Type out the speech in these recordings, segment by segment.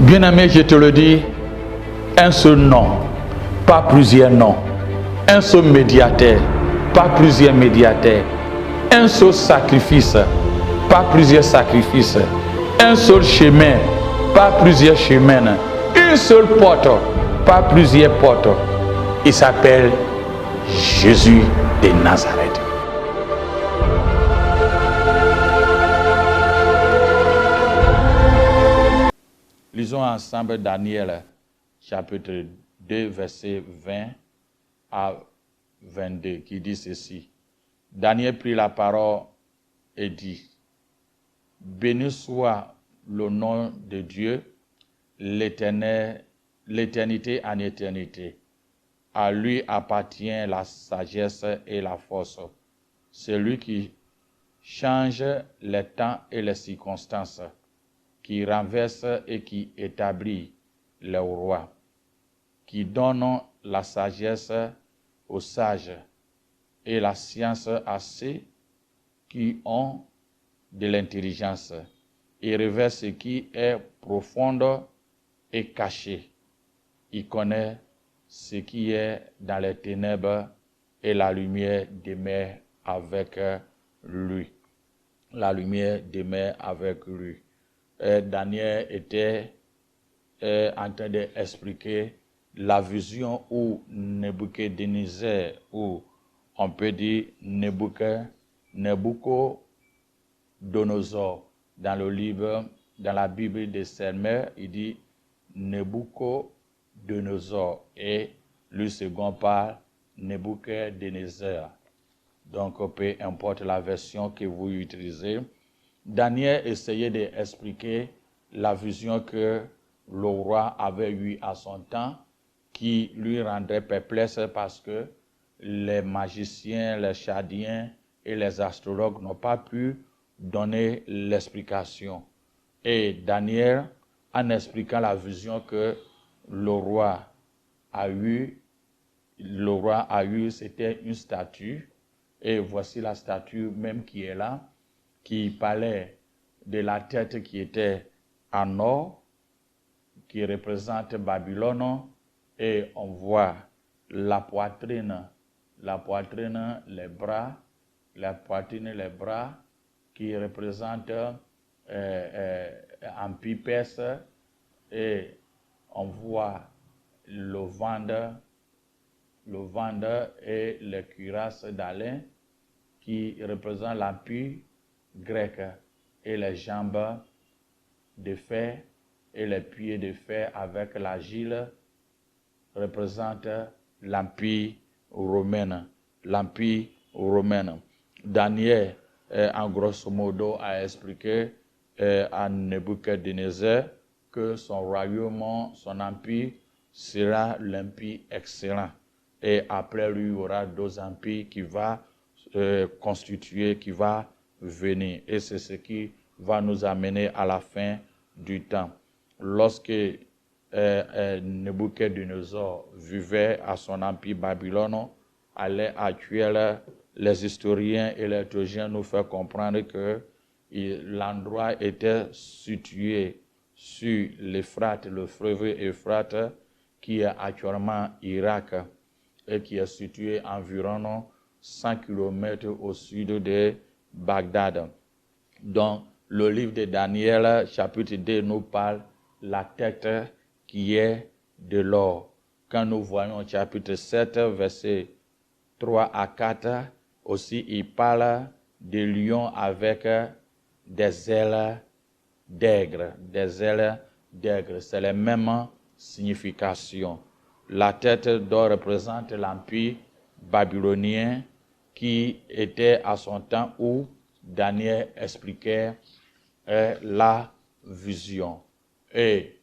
Bien-aimé, je te le dis, un seul nom, pas plusieurs noms. Un seul médiateur, pas plusieurs médiateurs. Un seul sacrifice, pas plusieurs sacrifices. Un seul chemin, pas plusieurs chemins. Une seule porte, pas plusieurs portes. Il s'appelle Jésus de Nazareth. Lisons ensemble Daniel chapitre 2 verset 20 à 22 qui dit ceci. Daniel prit la parole et dit, béni soit le nom de Dieu, l'Éternel, l'éternité en éternité. À lui appartient la sagesse et la force. C'est lui qui change les temps et les circonstances, qui renverse et qui établit les rois, qui donne la sagesse aux sages et la science à ceux qui ont de l'intelligence. Il révèle ce qui est profond et caché. Il connaît ce qui est dans les ténèbres et la lumière demeure avec lui. La lumière demeure avec lui. Daniel était en train d'expliquer la vision où Nebuchadnezzar, ou on peut dire Nebuchadnezzar, dans le livre, dans la Bible de Selmer, il dit Nebuchadnezzar et le second par Nebuchadnezzar. Donc, peu importe la version que vous utilisez, Daniel essayait d'expliquer la vision que le roi avait eue à son temps, qui lui rendait perplexe parce que les magiciens, les chadiens et les astrologues n'ont pas pu donner l'explication. Et Daniel, en expliquant la vision que le roi a eue, c'était une statue, et voici la statue même qui est là, qui parlait de la tête qui était en or, qui représente Babylone, et on voit la poitrine, les bras, qui représentent Empire perse, et on voit le ventre et les cuirasses d'Alain qui représentent l'Empire grec, et les jambes de fer et les pieds de fer avec l'argile représentent l'Empire romain. Daniel, en grosso modo, a expliqué à Nebuchadnezzar que son royaume, son empire, sera l'empire excellent. Et après lui, il y aura d'autres empires qui vont constituer, qui va venir. Et c'est ce qui va nous amener à la fin du temps. Lorsque Nebuchadnezzar vivait à son empire Babylone, à l'heure actuelle, les historiens et les théologiens nous font comprendre que l'endroit était situé sur l'Euphrate, le fleuve Euphrate, qui est actuellement Irak, et qui est situé environ 100 km au sud de Bagdad. Donc, le livre de Daniel, chapitre 2, nous parle de la tête qui est de l'or. Quand nous voyons chapitre 7, versets 3 à 4, aussi il parle de lion avec des ailes d'aigle. C'est la même signification. La tête d'or représente l'empire babylonien qui était à son temps où Daniel expliquait la vision. Et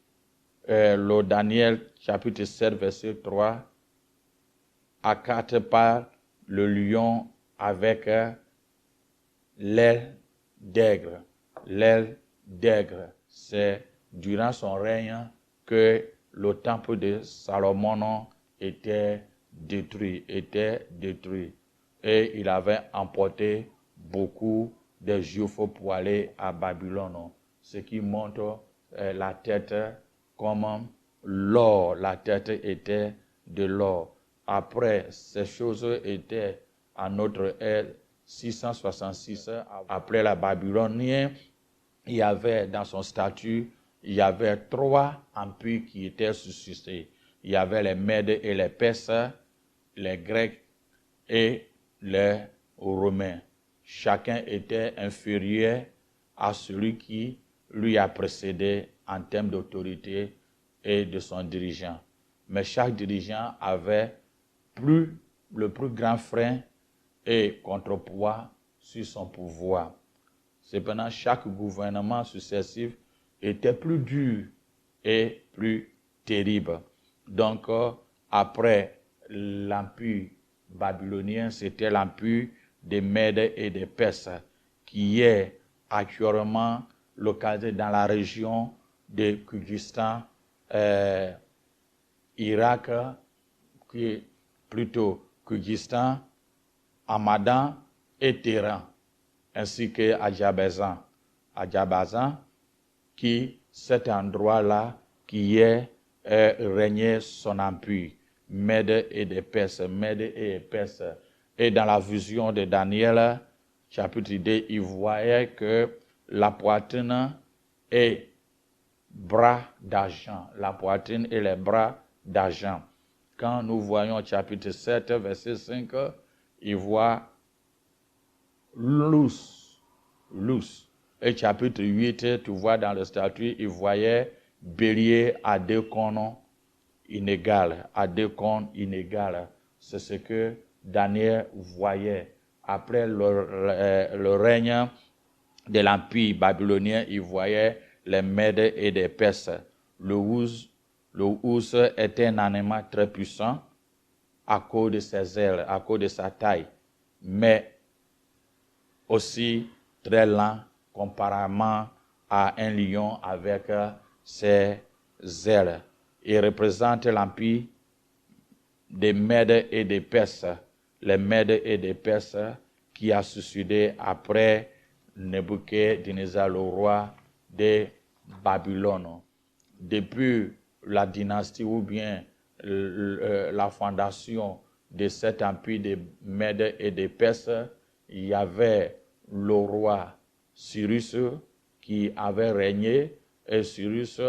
le Daniel chapitre 7 verset 3 à 4 parle le lion avec l'aile d'aigle. L'aile d'aigle, c'est durant son règne que le temple de Salomon était détruit. Et il avait emporté beaucoup de Juifs pour aller à Babylone. Ce qui montre la tête comme l'or, la tête était de l'or. Après, ces choses étaient à notre ère 666 après la Babylonienne. Il y avait dans son statut, il y avait 3 empires qui étaient suscités. Il y avait les Mèdes et les Perses, les Grecs et les Romains. Chacun était inférieur à celui qui lui a précédé en termes d'autorité et de son dirigeant. Mais chaque dirigeant avait le plus grand frein et contrepoids sur son pouvoir. Cependant, chaque gouvernement successif était plus dur et plus terrible. Donc, après l'empire babylonien, c'était l'empire des Mèdes et des Perses, qui est actuellement localisé dans la région de Kyrgyzstan, Irak, qui est plutôt Kyrgyzstan, Hamadan et Téhéran, ainsi que Adjabazan. Adjabazan, qui, cet endroit-là, qui est régné son empire, Mèdes et des Perses, Mèdes et des Perses. Et dans la vision de Daniel, chapitre 2, il voyait que la poitrine et bras d'argent, la poitrine et les bras d'argent. Quand nous voyons chapitre 7, verset 5, il voit l'ous. Et chapitre 8, tu vois dans le statut, il voyait bélier à 2 cônes inégales, C'est ce que Daniel voyait. Après le règne de l'empire babylonien, il voyait les Mèdes et des Perses. Le housse était un animal très puissant à cause de ses ailes, à cause de sa taille, mais aussi très lent comparément à un lion avec ses ailes. Il représente l'empire des Mèdes et des Perses, les Mèdes et des Perses qui a succédé après Nebuchadnezzar, le roi de Babylone. Depuis la dynastie ou bien la fondation de cet empire des Mèdes et des Perses, il y avait le roi Cyrus qui avait régné et Cyrus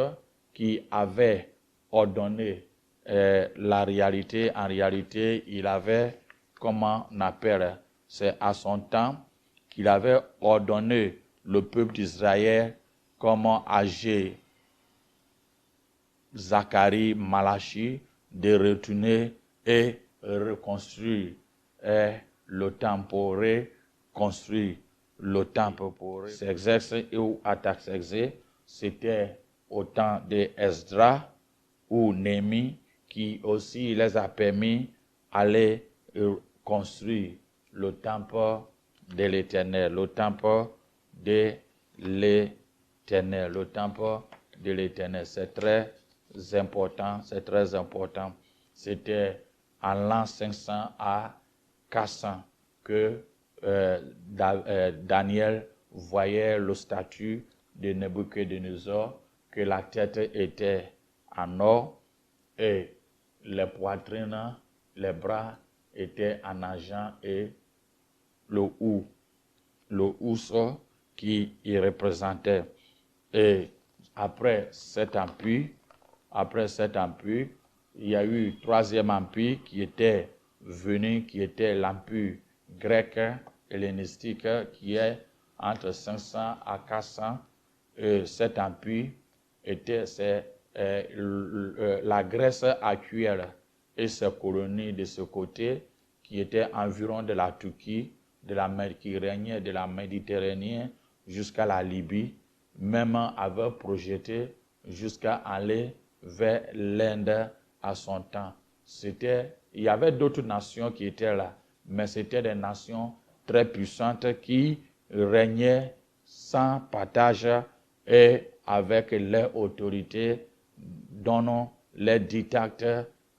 qui avait ordonné la réalité. En réalité, il avait, comment on appelle, c'est à son temps qu'il avait ordonné le peuple d'Israël comment agir. Zacharie, Malachi, de retourner et reconstruire le temple, reconstruire le temple pour Artaxerxès ou Artaxerxès. C'était au temps de Esdras ou Néhémie qui aussi les a permis d'aller construire le temple de l'Éternel, le temple de l'Éternel, le temple de l'Éternel. C'est très important, c'est très important. C'était en l'an 500 à 400 que Daniel voyait le statut de Nebuchadnezzar, que la tête était en or et les poitrines, les bras étaient en argent et le housse qui y représentait. Et après cet empire, il y a eu 3e empire qui était venu, qui était l'empire grec hellénistique, qui est entre 500 à 400. Et cet empire était la Grèce actuelle et ses colonies de ce côté, qui étaient environ de la Turquie, de la Méditerranée jusqu'à la Libye, même avait projeté jusqu'à aller vers l'Inde à son temps. Il y avait d'autres nations qui étaient là, mais c'était des nations très puissantes qui régnaient sans partage et avec leur autorité, donnant les dictates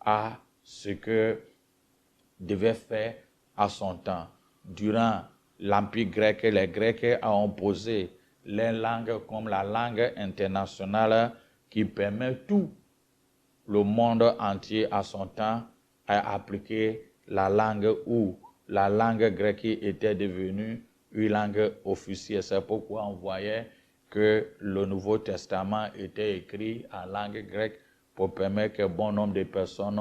à ce que devait faire à son temps. Durant l'Empire grec, les Grecs ont posé les langues comme la langue internationale qui permet tout le monde entier à son temps à appliquer la langue ou la langue grecque était devenue une langue officielle. C'est pourquoi on voyait que le Nouveau Testament était écrit en langue grecque pour permettre que bon nombre de personnes,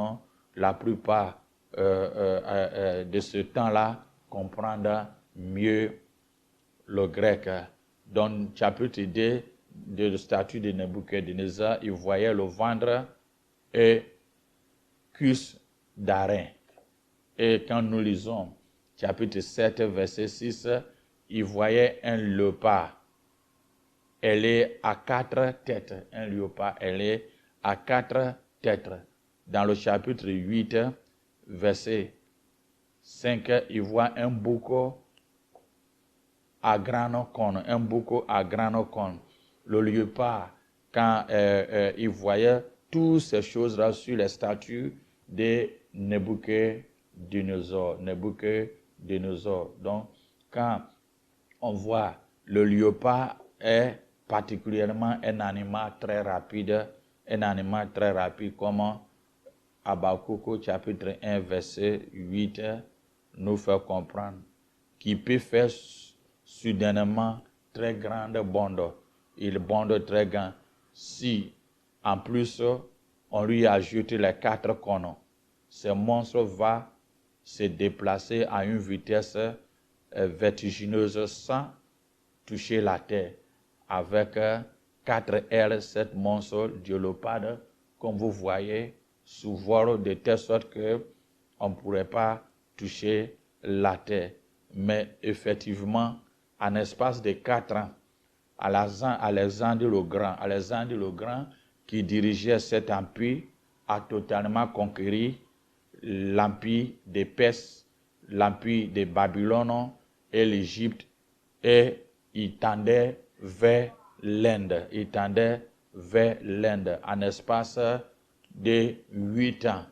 la plupart de ce temps-là, comprennent mieux le grec. Dans le chapitre 2 de la statue de Nebuchadnezzar, il voyait le ventre et cuisse d'airain. Et quand nous lisons chapitre 7, verset 6, il voyait un léopard. Elle est à 4 têtes. Un léopard, elle est à 4 têtes. Dans le chapitre 8, verset 5, il voit un bouc à grande corne. Un bouc à grande corne. Le léopard, quand il voyait toutes ces choses-là sur les statues de Nebuchadnezzar. Donc, quand on voit le léopard est particulièrement un animal très rapide, comme Habakkuk chapitre 1 verset 8 nous fait comprendre, qui peut faire soudainement très grande bonde. Il bonde très grand. Si en plus on lui ajoute les 4 cornes, ce monstre va se déplacer à une vitesse vertigineuse sans toucher la terre. Avec 4 ailes, cette monstre du léopard, comme vous voyez, s'ouvre de telle sorte qu'on ne pourrait pas toucher la terre. Mais effectivement, en espace de 4 ans, Alexandre le Grand, qui dirigeait cet empire, a totalement conquéri l'empire des Perses, l'empire de Babylone et l'Égypte, et il tendait vers l'Inde. En espace de 8 ans.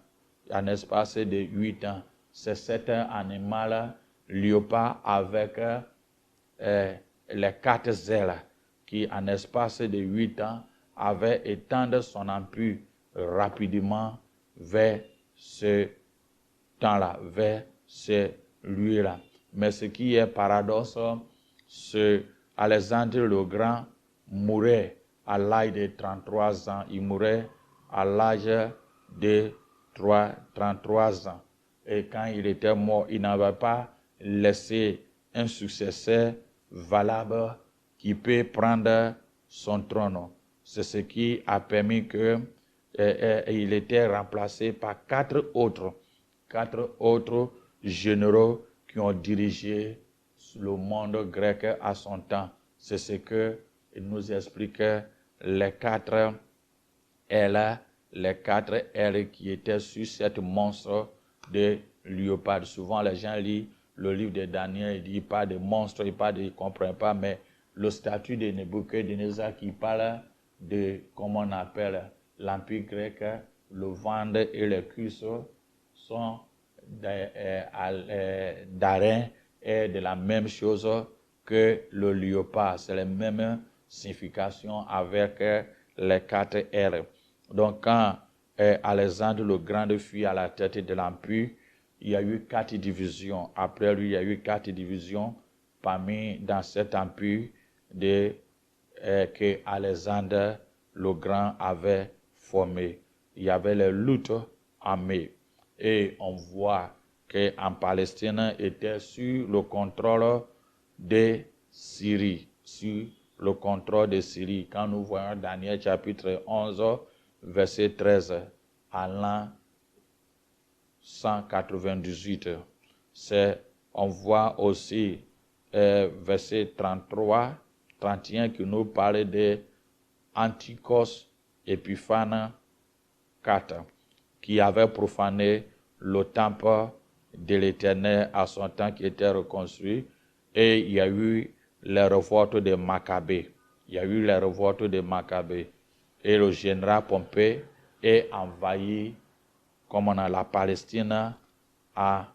C'est cet animal léopard avec les 4 ailes qui, en espace de 8 ans, avait étendu son empire rapidement vers ce temps-là, vers ce lieu-là. Mais ce qui est paradoxe, c'est Alexandre le Grand mourait à l'âge de 33 ans. Il mourait à l'âge de 33 ans. Et quand il était mort, il n'avait pas laissé un successeur valable qui peut prendre son trône. C'est ce qui a permis qu'il était remplacé par 4 autres généraux qui ont dirigé le monde grec à son temps. C'est ce que il nous explique les 4 ailes qui étaient sur cette monstre de léopard. Souvent, les gens lisent le livre de Daniel, ils disent pas de monstre, ils ne comprennent pas, mais le statut de Nebuchadnezzar qui parle de, comment on appelle, l'empire grec, le ventre et les cuisses sont d'airain et de la même chose que le léopard. C'est la même signification avec les 4 ailes. Donc, quand Alexandre le Grand fut à la tête de l'empire, il y a eu 4 divisions. Après lui, il y a eu 4 divisions dans cet empire que Alexandre le Grand avait formé. Il y avait les luttes armées. Et on voit qu'en Palestine était sur le contrôle de Syrie. Quand nous voyons Daniel chapitre 11, verset 13, à l'an 198. On voit aussi verset 33, 31 qui nous parle de Antiochos Épiphanes IV, qui avait profané le temple de l'Éternel à son temps qui était reconstruit, et il y a eu les révoltes de Maccabée. Et le général Pompée est envahi la Palestine en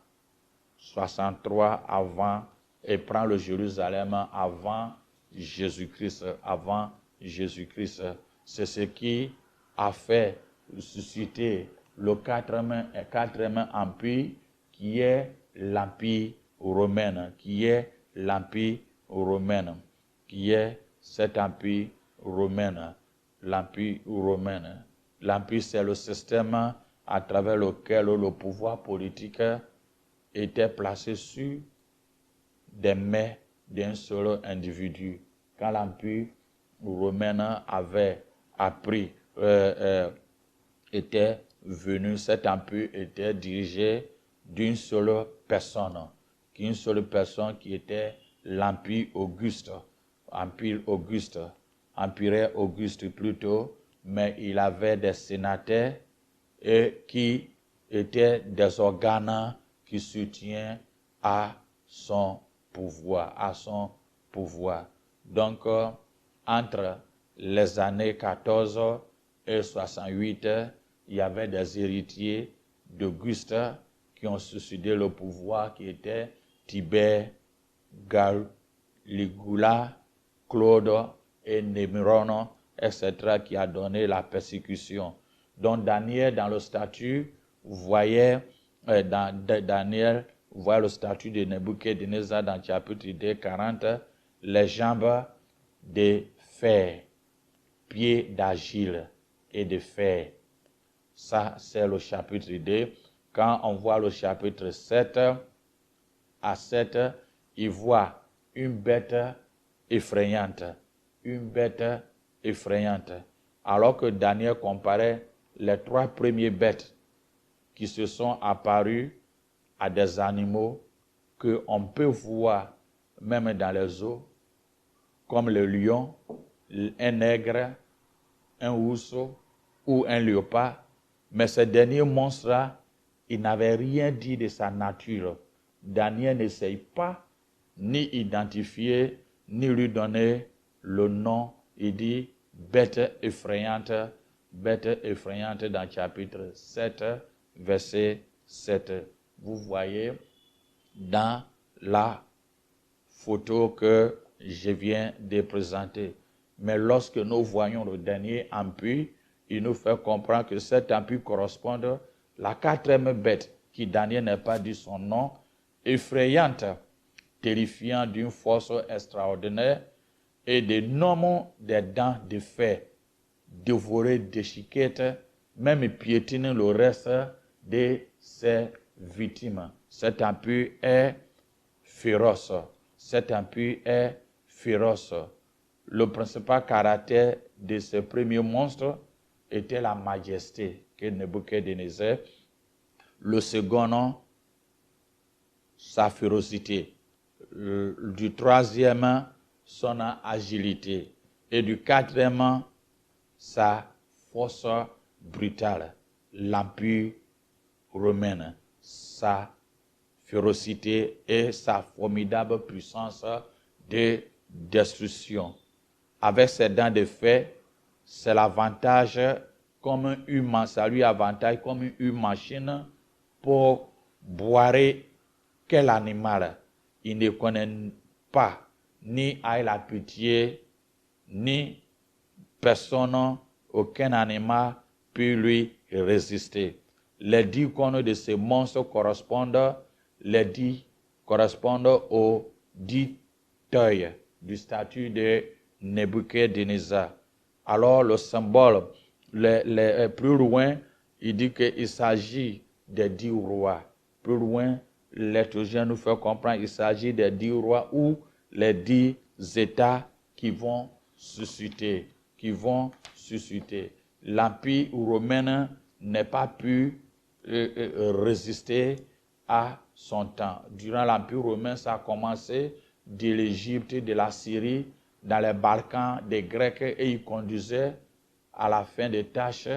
63 avant et prend le Jérusalem avant Jésus-Christ. C'est ce qui a fait susciter le quatrième empire qui est l'empire romain, qui est l'empire romain, qui est cet empire romain, l'empire romain. L'empire, c'est le système à travers lequel le pouvoir politique était placé sur des mains d'un seul individu. Quand l'empire romain avait appris, était venu, cet empire était dirigé d'une seule personne qui était l'empire Auguste, empire Auguste plutôt, mais il avait des sénateurs et qui étaient des organes qui soutiennent à son pouvoir. Donc, entre les années 14 et 68, il y avait des héritiers d'Auguste qui ont succédé le pouvoir, qui étaient Tibère, Caligula, Claude et Néron, etc., qui a donné la persécution. Donc Daniel, dans le statut, vous voyez, Daniel, vous voyez le statut de Nebuchadnezzar dans le chapitre 2, 40, les jambes de fer, pieds d'argile et de fer. Ça, c'est le chapitre 2. Quand on voit le chapitre 7 à 7, il voit une bête effrayante. Alors que Daniel comparait les 3 premières bêtes qui se sont apparues à des animaux qu'on peut voir même dans les eaux, comme le lion, un nègre, un ours ou un léopard. Mais ce dernier monstre-là, il n'avait rien dit de sa nature. Daniel n'essaye pas ni identifier, ni lui donner le nom. Il dit bête effrayante dans chapitre 7, verset 7. Vous voyez dans la photo que je viens de présenter. Mais lorsque nous voyons le dernier empire, il nous fait comprendre que cet empire correspond à la 4e bête, qui Daniel n'a pas dit son nom, effrayante, terrifiante, d'une force extraordinaire, et des nommes des dents de fer, dévorées, déchiquettes, même piétiner le reste de ses victimes. Cet empire est féroce. Le principal caractère de ce premier monstre était la majesté que Nebuchadnezzar. Le second nom, sa férocité. Du 3e, son agilité. Et du 4e, sa force brutale. L'empire romain, sa férocité et sa formidable puissance de destruction. Avec ses dents de fer, c'est l'avantage comme ça lui avantage comme une machine pour boire quel animal. Il ne connaît pas, ni a la pitié, ni personne, aucun animal peut lui résister. Les 10 cornes de ces monstres correspondent aux 10 teuils du statut de Nebuchadnezzar. Alors le symbole, plus loin, il dit qu'il s'agit des 10 rois. Plus loin, l'Éthiopien nous fait comprendre qu'il s'agit des 10 rois ou les 10 États qui vont susciter. L'Empire romain n'a pas pu résister à son temps. Durant l'Empire romain, ça a commencé de l'Égypte, de la Syrie, dans les Balkans, des Grecs, et il conduisait à la fin des tâches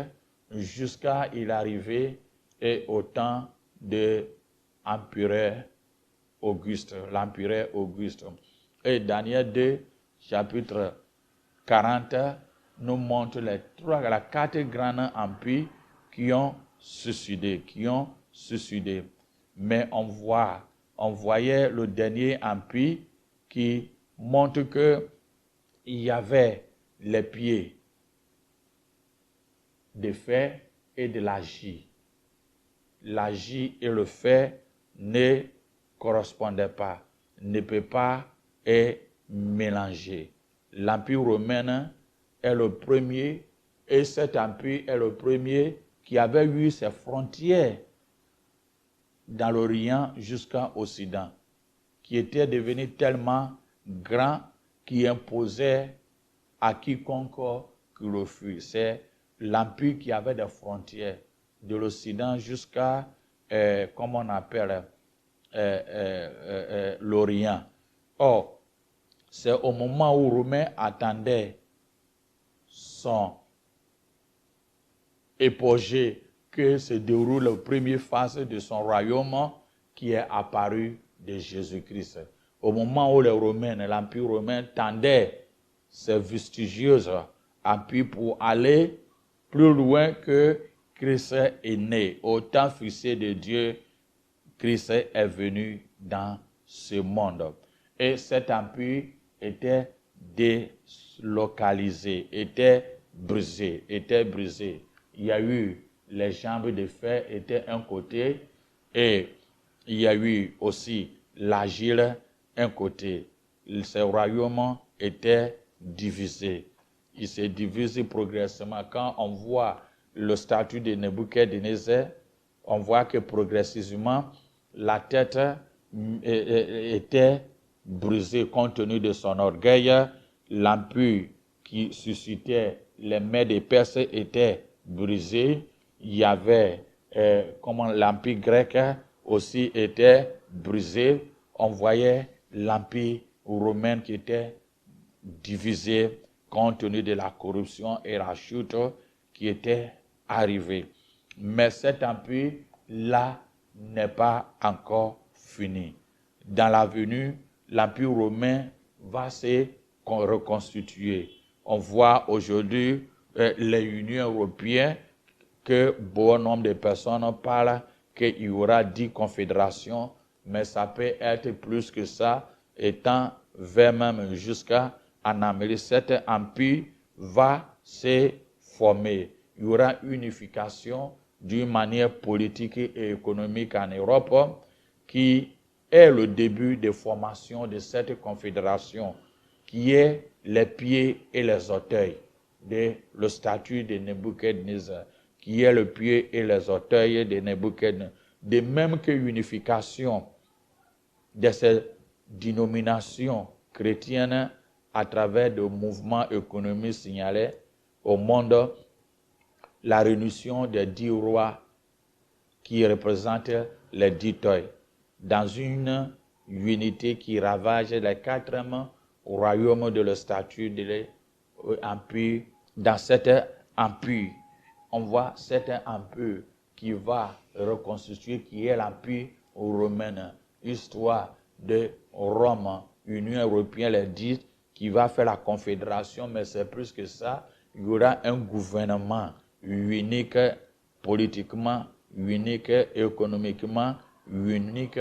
jusqu'à il arriver au temps de l'empereur Auguste. Et Daniel 2, chapitre 40, nous montre les 4 grands empires qui ont succédé. Mais on voyait le dernier empire qui montre que il y avait les pieds de faire et de l'agir. L'agir et le faire ne correspondaient pas, ne peut pas être mélangé. L'Empire romain est le premier, et cet empire est le premier qui avait eu ses frontières dans l'Orient jusqu'en Occident, qui était devenu tellement grand qu'il imposait à quiconque qui le fût. C'est l'empire qui avait des frontières de l'Occident jusqu'à, comment on appelle, l'Orient. Or, c'est au moment où Romain attendait son épogée que se déroule la première phase de son royaume qui est apparu de Jésus-Christ. Au moment où les Romains, l'Empire romain tendait ses vestigieux empire pour aller plus loin que Christ est né. Au temps fixé de Dieu, Christ est venu dans ce monde. Et cet empire était délocalisé, était brisé. Il y a eu les jambes de fer étaient un côté et il y a eu aussi l'agile un côté. Ce royaume était divisé. Il s'est divisé progressivement. Quand on voit le statut de Nebuchadnezzar, on voit que progressivement, la tête était brisée compte tenu de son orgueil. L'empire qui suscitait les mets des Perses était brisé. Il y avait, l'empire grec aussi était brisé. On voyait l'empire romain qui était divisé compte tenu de la corruption et la chute qui était arrivée. Mais cet empire-là n'est pas encore fini. Dans l'avenir, l'empire romain va se reconstituer. On voit aujourd'hui les unions européennes que bon nombre de personnes parlent qu'il y aura 10 confédérations, mais ça peut être plus que ça, étant vers même jusqu'à en Amérique. Cet empire va se former. Il y aura une unification d'une manière politique et économique en Europe qui est le début de formation de cette confédération, qui est les pieds et les orteils de le statut de Nebuchadnezzar, qui est le pied et les orteils de Nebuchadnezzar. De même que l'unification de ces dénominations chrétiennes à travers de mouvements économiques signalés au monde, la réunion des 10 rois qui représentent les 10 toits dans une unité qui ravage les 4 royaumes de le statut de l'empire. Dans cet empire, on voit cet empire qui va reconstituer, qui est l'empire romain, histoire de Rome, Union européenne, les 10, qui va faire la confédération, mais c'est plus que ça. Il y aura un gouvernement unique politiquement, unique économiquement, unique,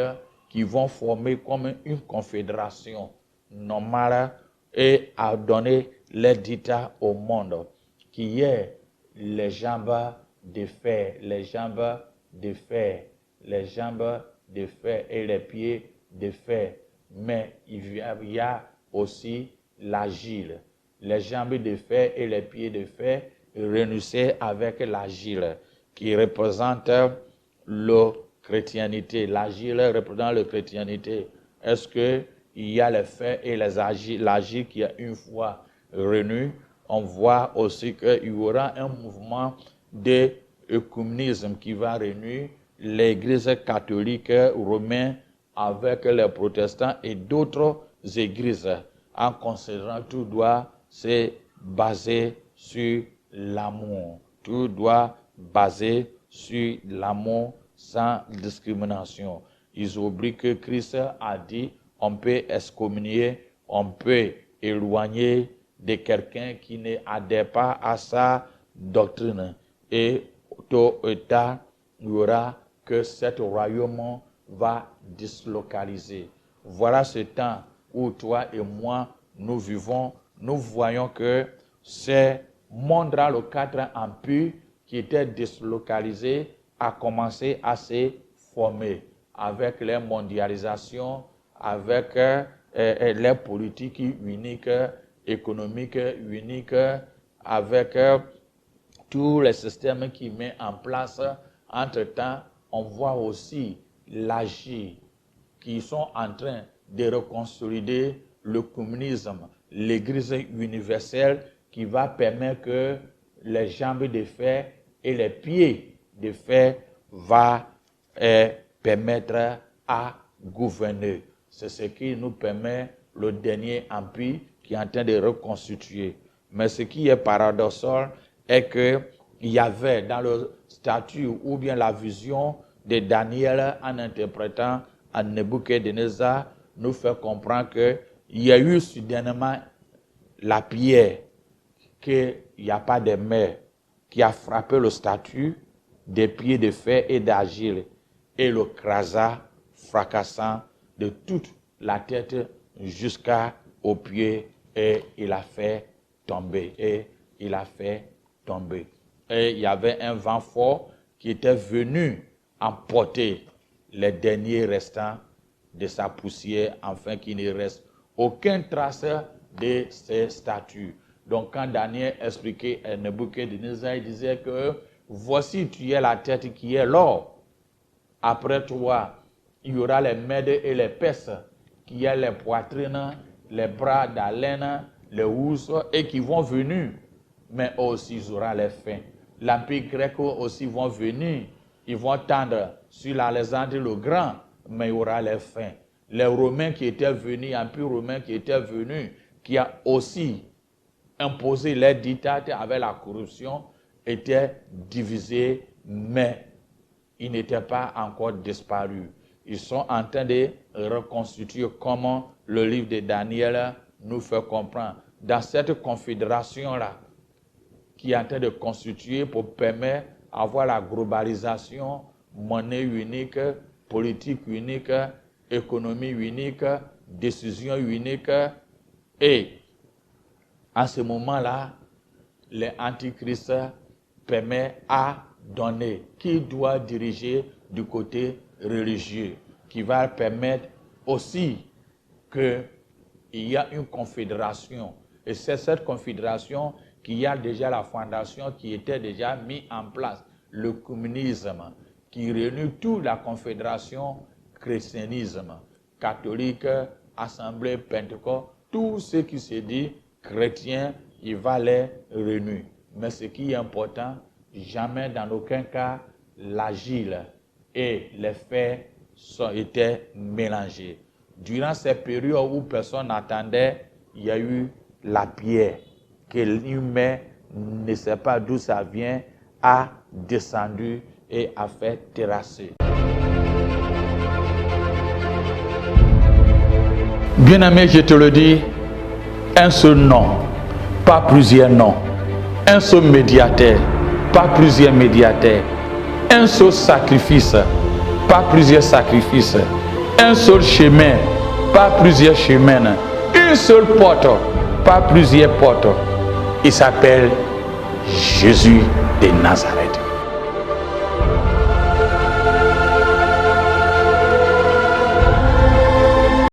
qui vont former comme une confédération normale et à donner les dictats au monde, qui est les jambes de fer, les jambes de fer, les jambes de fer et les pieds de fer. Mais il y a aussi l'agile. Les jambes de fer et les pieds de fer réunissaient avec l'agile, qui représente la chrétienté. L'agile représente la chrétienté. Est-ce qu'il y a les faits et les agiles, l'agile qui est une fois réuni? On voit aussi qu'il y aura un mouvement d'œcuménisme qui va réunir l'Église catholique romaine avec les protestants et d'autres églises, en considérant tout doit se baser sur l'amour. Tout doit baser sur l'amour sans discrimination. Ils oublient que Christ a dit on peut excommunier, on peut éloigner de quelqu'un qui n'adhère pas à sa doctrine. Et tôt ou tard, il y aura que cet royaume va dislocaliser. Voilà ce temps où toi et moi, nous vivons. Nous voyons que c'est monde-là, le 4 empire, qui étaient déslocalisés a commencé à se former avec les mondialisations, avec les politiques uniques, économiques uniques, avec tous les systèmes qui met en place. Entre-temps, on voit aussi l'agir qui sont en train de reconstruire le communisme, l'Église universelle qui va permettre que les jambes de fer et les pieds de fer va permettre à gouverner. C'est ce qui nous permet le dernier empire qui est en train de reconstituer. Mais ce qui est paradoxal est qu'il y avait dans le statut ou bien la vision de Daniel en interprétant à Nebuchadnezzar nous fait comprendre qu'il y a eu soudainement la pierre, qu'il n'y a pas de mer, qui a frappé le statut des pieds de fer et d'argile et le crasa, fracassant de toute la tête jusqu'aux pieds, et il a fait tomber. Et il y avait un vent fort qui était venu emporter les derniers restants de sa poussière, afin qu'il ne reste aucune trace de ces statues. Donc quand Daniel expliquait à Nebuchadnezzar, il disait que voici tu es la tête qui est l'or. Après toi, il y aura les Mèdes et les Perses, qui ont les poitrines, les bras d'haleine, les housses, et qui vont venir. Mais aussi, ils auront les fins. L'Empire grec aussi vont venir. Ils vont tendre sur Alexandre le Grand, mais il y aura les fins. Les Romains qui étaient venus, l'Empire romain qui était venu, qui a aussi imposé les dictats avec la corruption, étaient divisés, mais ils n'étaient pas encore disparus. Ils sont en train de reconstituer comment le livre de Daniel nous fait comprendre. Dans cette confédération-là, qui est en train de constituer pour permettre d'avoir la globalisation, monnaie unique, politique unique, économie unique, décision unique. Et en ce moment-là, les antichrists permettent à donner qui doit diriger du côté religieux, qui va permettre aussi qu'il y a une confédération. Et c'est cette confédération qui a déjà la fondation qui était déjà mise en place, le communisme, qui réunit toute la confédération christianisme, catholique, assemblée, pentecôte, tout ce qui se dit chrétien, il va les réunir. Mais ce qui est important, jamais dans aucun cas, l'agile et les faits étaient mélangés. Durant ces périodes où personne n'attendait, il y a eu la pierre que l'humain ne sait pas d'où ça vient, a descendu et a fait terrasser. Bien-aimé, je te le dis, un seul nom, pas plusieurs noms. Un seul médiateur, pas plusieurs médiateurs. Un seul sacrifice, pas plusieurs sacrifices. Un seul chemin, pas plusieurs chemins. Une seule porte, pas plusieurs portes. Il s'appelle Jésus de Nazareth.